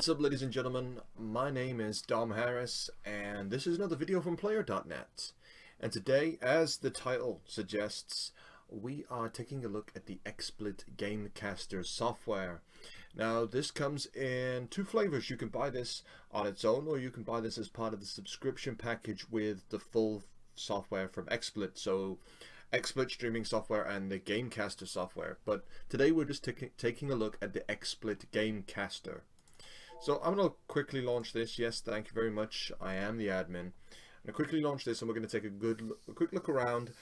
What's up, ladies and gentlemen? My name is Dom Harris, and this is another video from Player.net. And today, as the title suggests, we are taking a look at the Xsplit Gamecaster software. Now, this comes in two flavors. You can buy this on its own, or you can buy this as part of the subscription package with the full software from Xsplit. So, Xsplit streaming software and the Gamecaster software. But today we're just taking a look at the Xsplit Gamecaster. So I'm going to quickly launch this. Yes, thank you very much. I am the admin. I'm going to quickly launch this, and we're going to take a quick look around.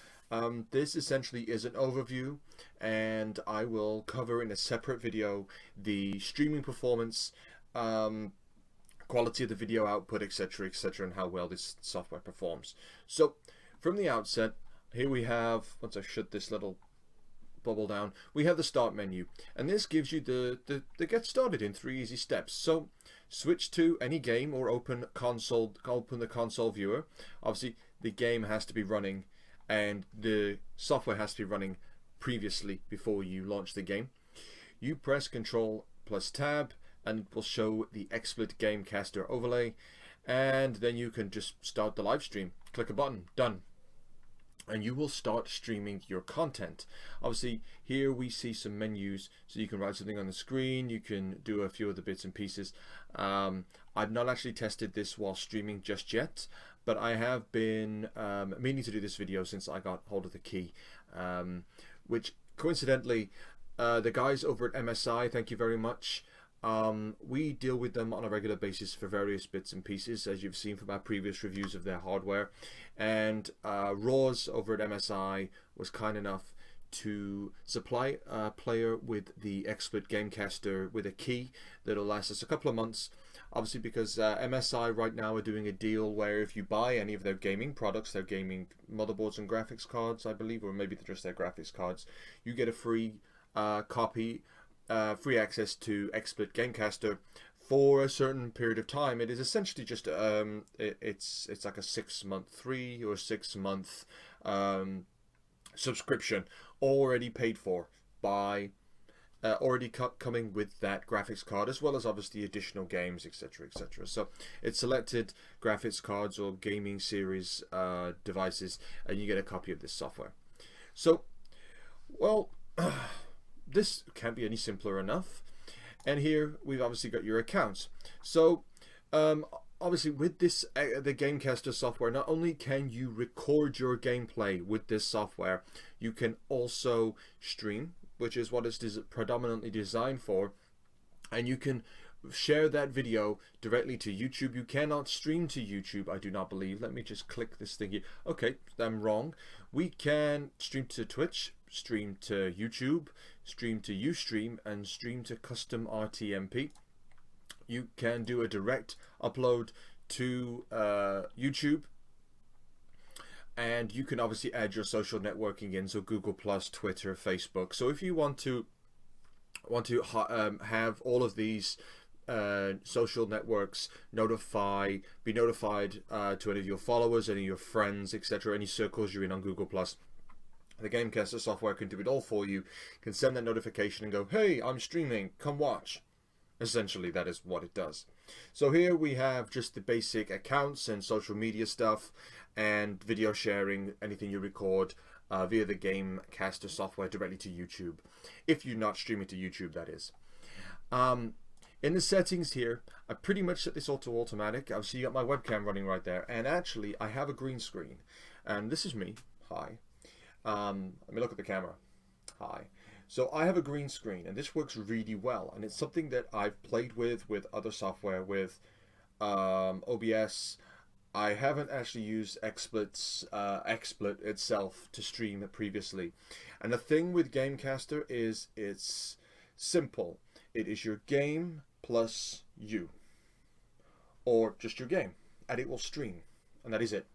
This essentially is an overview, and I will cover in a separate video the streaming performance, quality of the video output, etc., and how well this software performs. So from the outset, here we have, once I shut this little bubble down, we have the start menu, and this gives you the get started in 3 easy steps. So switch to any game or open the console viewer. Obviously the game has to be running and the software has to be running previously before you launch the game. You press Ctrl plus Tab and it will show the Xsplit Gamecaster overlay, and then you can just start the live stream. Click a button, done, and you will start streaming your content. Obviously here we see some menus, so you can write something on the screen, you can do a few other bits and pieces. I've not actually tested this while streaming just yet, but I have been meaning to do this video since I got hold of the key, which coincidentally the guys over at MSI, thank you very much. We deal with them on a regular basis for various bits and pieces, as you've seen from our previous reviews of their hardware. And RawZ over at MSI was kind enough to supply a player with the Xsplit Gamecaster with a key that'll last us a couple of months. Obviously because MSI right now are doing a deal where if you buy any of their gaming products, their gaming motherboards and graphics cards, I believe, or maybe they're just their graphics cards, you get a free copy, free access to Xsplit Gamecaster for a certain period of time. It is essentially just it's like a 6-month, 3 or 6 month subscription already paid for by already coming with that graphics card, as well as obviously additional games, etc. So it's selected graphics cards or gaming series devices, and you get a copy of this software. So, well, this can't be any simpler enough. And here we've obviously got your accounts. So obviously with this the Gamecaster software, not only can you record your gameplay with this software, you can also stream, which is what it's predominantly designed for, and you can share that video directly to YouTube. You cannot stream to YouTube, I do not believe. Let me just click this thing here. Okay, I'm wrong. We can stream to Twitch, stream to YouTube, stream to Ustream, and stream to custom RTMP. You can do a direct upload to YouTube, and you can obviously add your social networking in, so Google Plus, Twitter, Facebook. So if you want to have all of these social networks be notified to any of your followers, any of your friends, etc., any circles you're in on Google Plus, the Gamecaster software can do it all for you. Can send that notification and go, hey, I'm streaming, come watch. Essentially, that is what it does. So here we have just the basic accounts and social media stuff and video sharing, anything you record via the Gamecaster software directly to YouTube. If you're not streaming to YouTube, that is. In the settings here, I pretty much set this auto automatic. Obviously, you got my webcam running right there, and actually, I have a green screen, and this is me. Hi. Let me look at the camera. Hi. So I have a green screen, and this works really well, and it's something that I've played with other software, with OBS. I haven't actually used Xsplit itself to stream it previously. And the thing with Gamecaster is it's simple. It is your game plus you, or just your game, and it will stream, and that is it.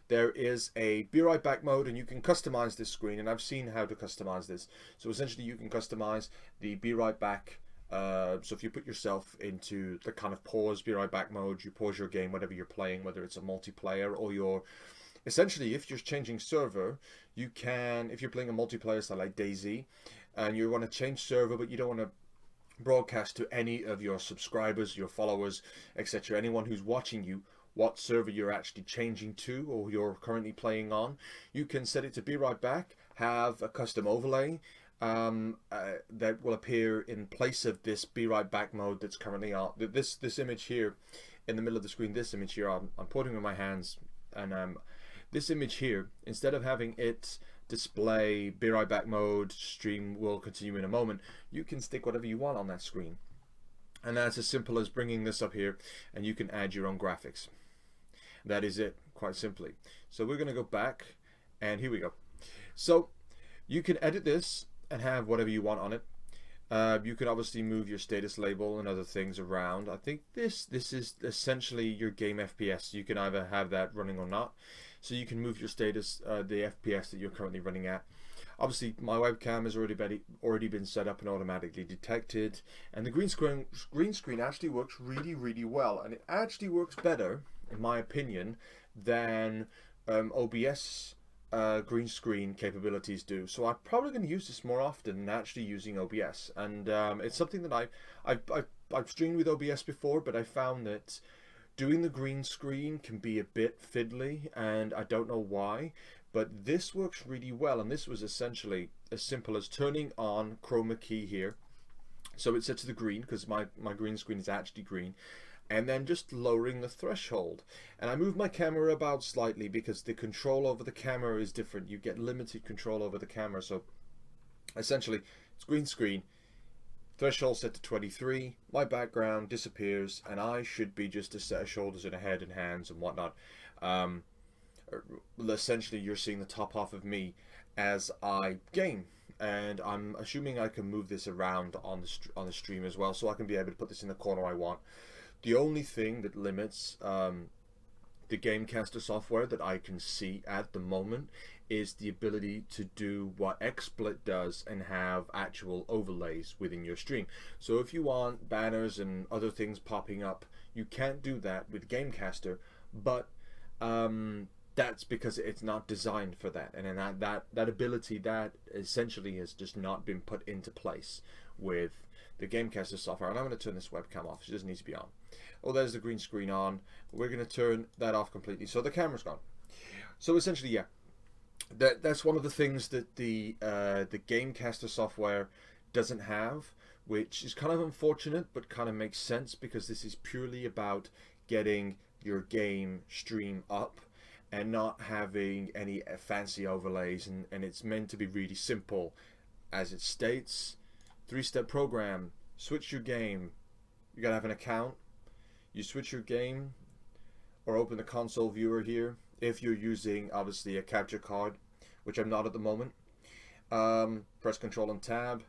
There is a be right back mode, and you can customize this screen, and I've seen how to customize this. So essentially you can customize the be right back. So if you put yourself into the kind of pause, be right back mode, you pause your game, whatever you're playing, whether it's a multiplayer or you're essentially, if you're changing server, you can, if you're playing a multiplayer style like DayZ and you want to change server, but you don't want to broadcast to any of your subscribers, your followers, etc., anyone who's watching you, what server you're actually changing to or you're currently playing on. You can set it to be right back, have a custom overlay that will appear in place of this be right back mode that's currently on. This image here in the middle of the screen, this image here, I'm pointing with my hands, and this image here, instead of having it display be right back mode, stream will continue in a moment, you can stick whatever you want on that screen. And that's as simple as bringing this up here, and you can add your own graphics. That is it, quite simply. So we're going to go back, and here we go. So you can edit this and have whatever you want on it. You can obviously move your status label and other things around. I think this is essentially your game FPS. You can either have that running or not. So you can move your status, the FPS that you're currently running at. Obviously, my webcam has already been set up and automatically detected, and the green screen actually works really well, and it actually works better, in my opinion, than OBS green screen capabilities do. So I'm probably going to use this more often than actually using OBS, and it's something that I've streamed with OBS before, but I found that doing the green screen can be a bit fiddly, and I don't know why, but this works really well. And this was essentially as simple as turning on Chroma Key here, so it's set to the green because my green screen is actually green, and then just lowering the threshold. And I move my camera about slightly because the control over the camera is different. You get limited control over the camera, so essentially it's green screen, threshold set to 23, my background disappears, and I should be just a set of shoulders and a head and hands and whatnot. Essentially you're seeing the top half of me as I game, and I'm assuming I can move this around on the stream as well, so I can be able to put this in the corner I want. The only thing that limits the Gamecaster software that I can see at the moment is the ability to do what Xsplit does and have actual overlays within your stream. So if you want banners and other things popping up, you can't do that with Gamecaster, but that's because it's not designed for that, and then that ability, that essentially has just not been put into place with the Gamecaster software. And I'm going to turn this webcam off. It doesn't need to be on. Oh, there's the green screen on. We're going to turn that off completely, so the camera's gone. So essentially, yeah, that's one of the things that the Gamecaster software doesn't have, which is kind of unfortunate, but kind of makes sense, because this is purely about getting your game stream up and not having any fancy overlays, and it's meant to be really simple. As it states, 3-step program: switch your game, you gotta have an account, you switch your game or open the console viewer here if you're using obviously a capture card, which I'm not at the moment. Press Control and Tab,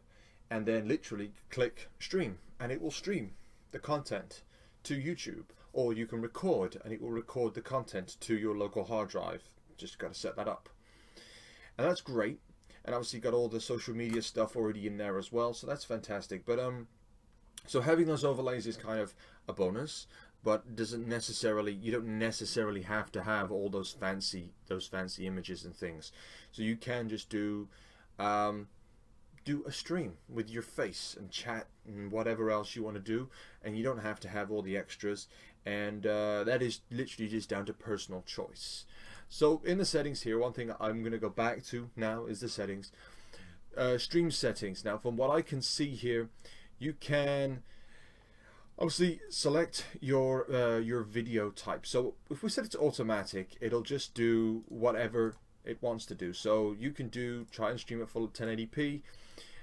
and then literally click stream, and it will stream the content to YouTube. Or you can record, and it will record the content to your local hard drive. Just got to set that up, and that's great. And obviously got all the social media stuff already in there as well, so that's fantastic. But so having those overlays is kind of a bonus, but doesn't necessarily, you don't necessarily have to have all those fancy images and things. So you can just do a stream with your face and chat and whatever else you want to do, and you don't have to have all the extras, and that is literally just down to personal choice. So in the settings here, one thing I'm going to go back to now is the settings. Stream settings. Now from what I can see here, you can obviously select your video type. So if we set it to automatic, it'll just do whatever it wants to do. So you can try and stream it full 1080p,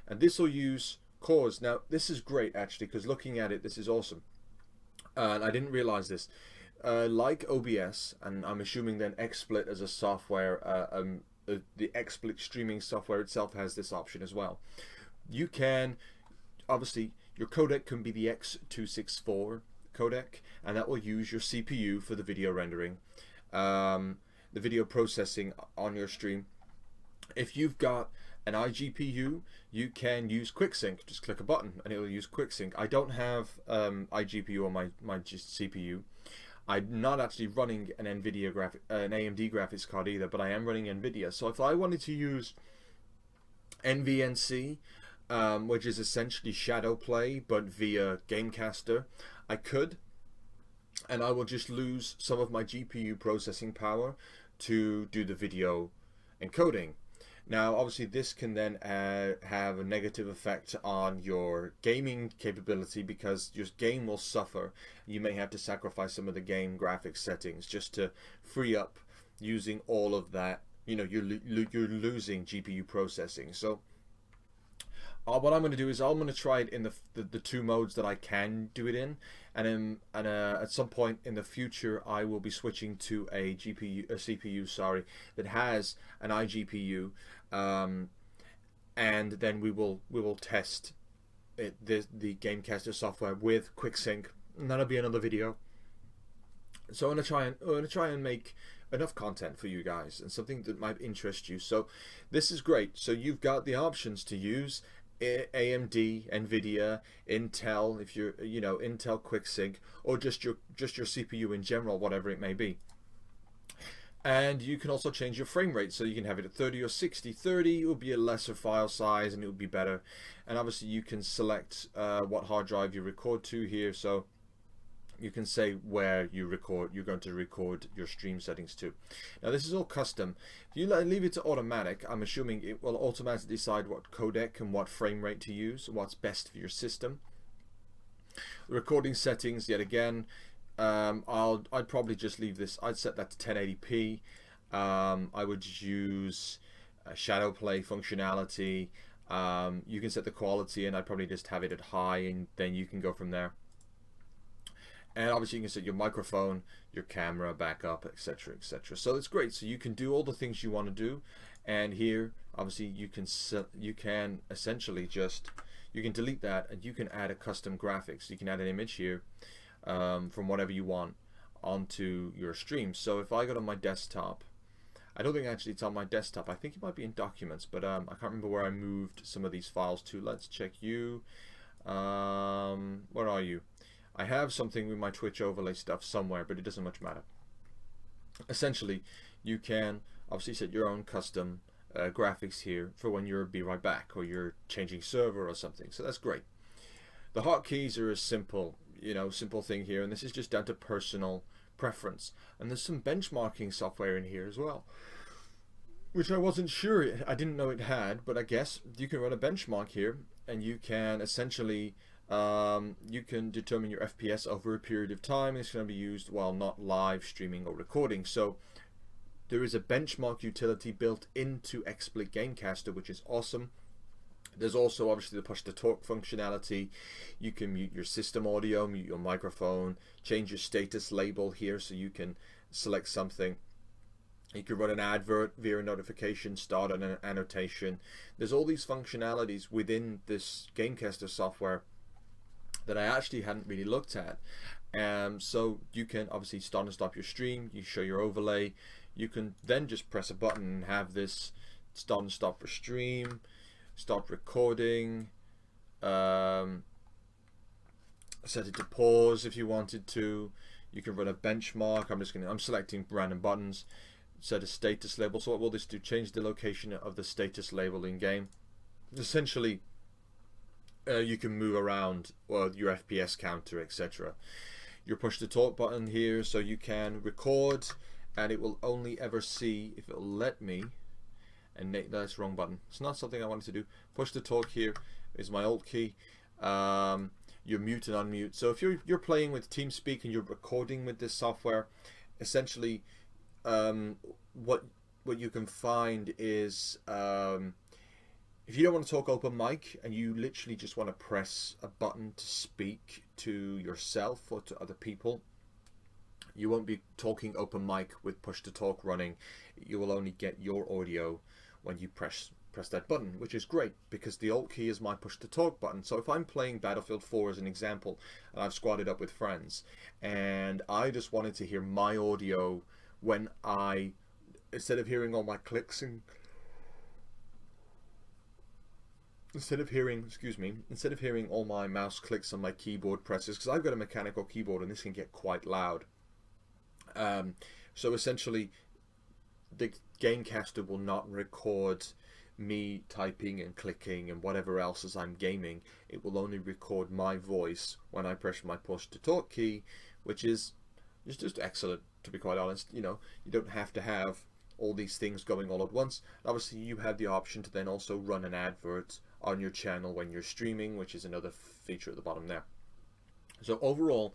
and this will use cores. Now this is great actually, because looking at it, this is awesome, and I didn't realize this. Like OBS, and I'm assuming then Xsplit as a software, the Xsplit streaming software itself has this option as well. You can obviously, your codec can be the X264 codec, and that will use your CPU for the video rendering, the video processing on your stream. If you've got an iGPU, you can use QuickSync. Just click a button and it will use QuickSync. I don't have iGPU on my CPU. I'm not actually running an AMD graphics card either, but I am running NVIDIA. So if I wanted to use NVNC, which is essentially shadow play but via Gamecaster. I could, and I will just lose some of my GPU processing power to do the video encoding. Now obviously this can then have a negative effect on your gaming capability, because your game will suffer. You may have to sacrifice some of the game graphics settings just to free up using all of that. You know, you're losing GPU processing. So what I'm going to do is I'm going to try it in the two modes that I can do it in, and at some point in the future I will be switching to a CPU, sorry, that has an iGPU, and then we will test the Gamecaster software with QuickSync, and that'll be another video. So I'm gonna try and make enough content for you guys, and something that might interest you. So this is great. So you've got the options to use AMD, Nvidia, Intel, if you're Intel QuickSync, or just your CPU in general, whatever it may be. And you can also change your frame rate, so you can have it at 30 or 60. 30 it will be a lesser file size and it will be better. And obviously you can select what hard drive you record to here, so you can say where you're going to record your stream settings to. Now this is all custom. If you leave it to automatic, I'm assuming it will automatically decide what codec and what frame rate to use, what's best for your system. The recording settings, yet again, I'd probably just leave this. I'd set that to 1080p. I would use shadow play functionality. You can set the quality, and I'd probably just have it at high, and then you can go from there. And obviously you can set your microphone, your camera, backup, etc., etc. So it's great. So you can do all the things you want to do, and here obviously you can essentially just delete that, and you can add a custom graphics. You can add an image here from whatever you want onto your stream. So if I go to my desktop, I don't think actually it's on my desktop. I think it might be in Documents, but I can't remember where I moved some of these files to. Let's check you. Where are you? I have something with my Twitch overlay stuff somewhere, but it doesn't much matter. Essentially, you can obviously set your own custom graphics here for when you're Be Right Back or you're changing server or something. So that's great. The hotkeys are a simple thing here, and this is just down to personal preference. And there's some benchmarking software in here as well, which I wasn't sure I didn't know it had, but I guess you can run a benchmark here, and you can essentially you can determine your FPS over a period of time. It's going to be used while not live streaming or recording. So there is a benchmark utility built into Xsplit Gamecaster, which is awesome. There's also obviously the push to talk functionality. You can mute your system audio, mute your microphone, change your status label here so you can select something. You can run an advert via a notification, start an annotation. There's all these functionalities within this Gamecaster software that I actually hadn't really looked at. So you can obviously start and stop your stream, you show your overlay, you can then just press a button and have this start and stop your stream, start recording, set it to pause if you wanted to. You can run a benchmark. I'm selecting random buttons, set a status label. So what will this do? Change the location of the status label in game. Essentially, you can move around your FPS counter, etc. Your push to talk button here, so you can record, and it will only ever see if it'll let me. And that's wrong button. It's not something I wanted to do. Push to talk here is my Alt key. Your mute and unmute. So if you're playing with TeamSpeak and you're recording with this software, essentially, what you can find is if you don't want to talk open mic and you literally just want to press a button to speak to yourself or to other people, you won't be talking open mic with push to talk running. You will only get your audio when you press that button, which is great because the Alt key is my push to talk button. So if I'm playing Battlefield 4 as an example, and I've squatted up with friends, and I just wanted to hear my audio when instead of hearing all my clicks and instead of hearing all my mouse clicks on my keyboard presses, because I've got a mechanical keyboard and this can get quite loud. So essentially, the Gamecaster will not record me typing and clicking and whatever else as I'm gaming. It will only record my voice when I press my push to talk key, which is just excellent, to be quite honest. You know, you don't have to have all these things going all at once. Obviously, you have the option to then also run an advert on your channel when you're streaming, which is another feature at the bottom there. So overall,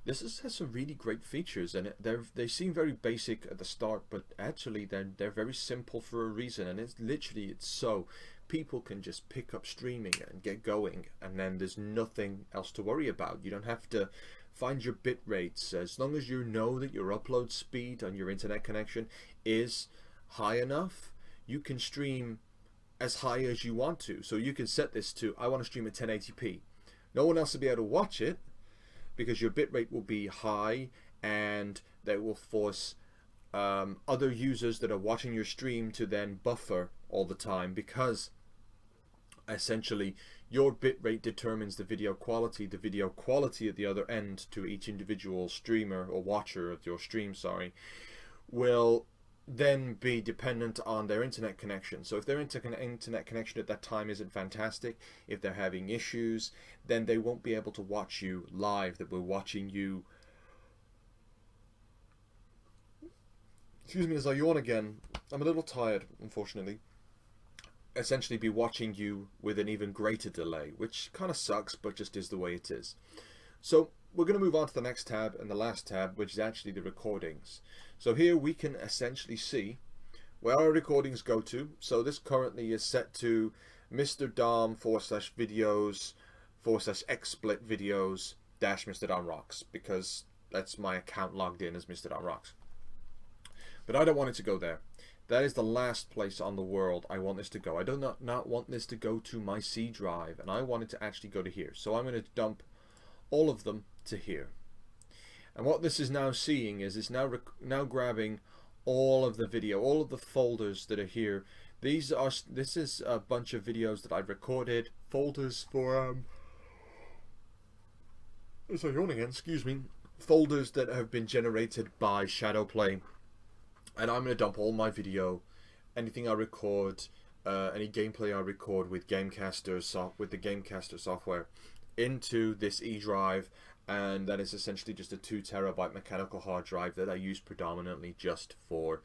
this has some really great features, and they seem very basic at the start, but actually they're very simple for a reason, and it's so people can just pick up streaming and get going, and then there's nothing else to worry about. You don't have to find your bit rates. As long as you know that your upload speed on your internet connection is high enough, you can stream as high as you want to. So you can set this to, I want to stream at 1080p. No one else will be able to watch it because your bitrate will be high, and that will force other users that are watching your stream to then buffer all the time, because essentially your bitrate determines the video quality. The video quality at the other end to each individual streamer or watcher of your stream, will then be dependent on their internet connection. So if their internet connection at that time isn't fantastic, if they're having issues, then they won't be able to watch you live. That we're watching you. Excuse me as I yawn again. I'm a little tired, unfortunately. Essentially be watching you with an even greater delay, which kind of sucks, but just is the way it is. So we're going to move on to the next tab, and the last tab, which is actually the recordings. So here we can essentially see where our recordings go to. So this currently is set to Mr. Dom /videos /Xsplit videos -Mr. Dom Rocks, because that's my account logged in as Mr. Dom Rocks. But I don't want it to go there. That is the last place on the world I want this to go. I do not want this to go to my C drive, and I want it to actually go to here. So I'm going to dump all of them to here. And what this is now seeing is it's now grabbing all of the video, all of the folders that are here. This is a bunch of videos that I've recorded, folders for so yawning again, excuse me, folders that have been generated by Shadowplay. And I'm going to dump all my video, anything I record, any gameplay I record with the Gamecaster software, into this E drive, and that is essentially just a 2 terabyte mechanical hard drive that I use predominantly just for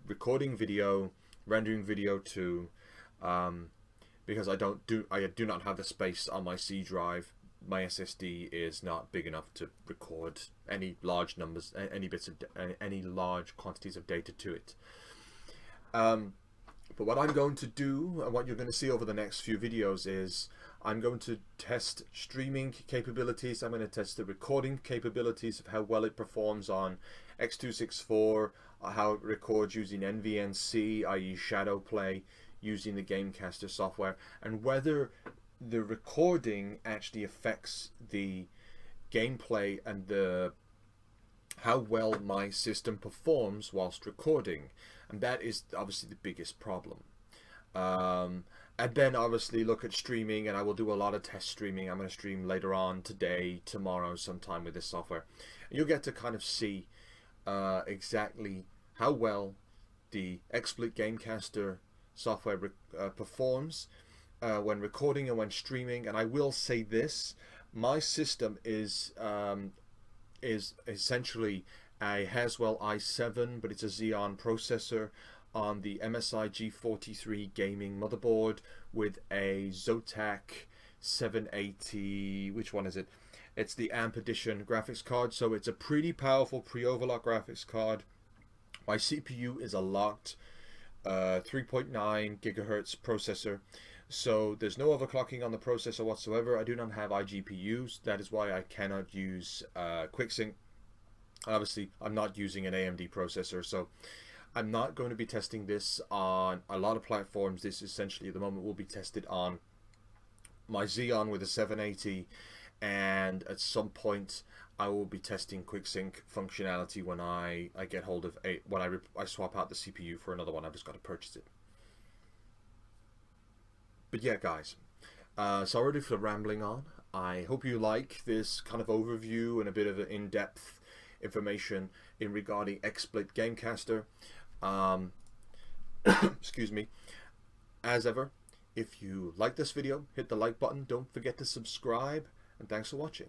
recording video, rendering video too, because I do not have the space on my C drive. My SSD is not big enough to record any large numbers, any large quantities of data to it. But what I'm going to do, and what you're going to see over the next few videos, is I'm going to test streaming capabilities. I'm going to test the recording capabilities of how well it performs on X264, how it records using NVNC, i.e. Shadowplay, using the Gamecaster software, and whether the recording actually affects the gameplay and how well my system performs whilst recording. And that is obviously the biggest problem. And then obviously look at streaming, and I will do a lot of test streaming. I'm going to stream later on today, tomorrow, sometime with this software. You'll get to kind of see exactly how well the Xsplit Gamecaster software performs when recording and when streaming. And I will say this: my system is essentially a Haswell i7, but it's a Xeon processor on the MSI G43 gaming motherboard with a Zotac 780. Which one is it? It's the AMP edition graphics card, so it's a pretty powerful pre-overclock graphics card. My CPU is a locked 3.9 gigahertz processor, so there's no overclocking on the processor whatsoever. I do not have iGPUs. That is why I cannot use QuickSync. Obviously, I'm not using an AMD processor, so I'm not going to be testing this on a lot of platforms. This essentially at the moment will be tested on my Xeon with a 780, and at some point I will be testing QuickSync functionality when I get hold of when I swap out the CPU for another one. I've just got to purchase it. But yeah, guys, sorry for rambling on. I hope you like this kind of overview and a bit of an in-depth information in regarding Xsplit Gamecaster. Excuse me. as ever, if you like this video, hit the like button. Don't forget to subscribe, and thanks for watching.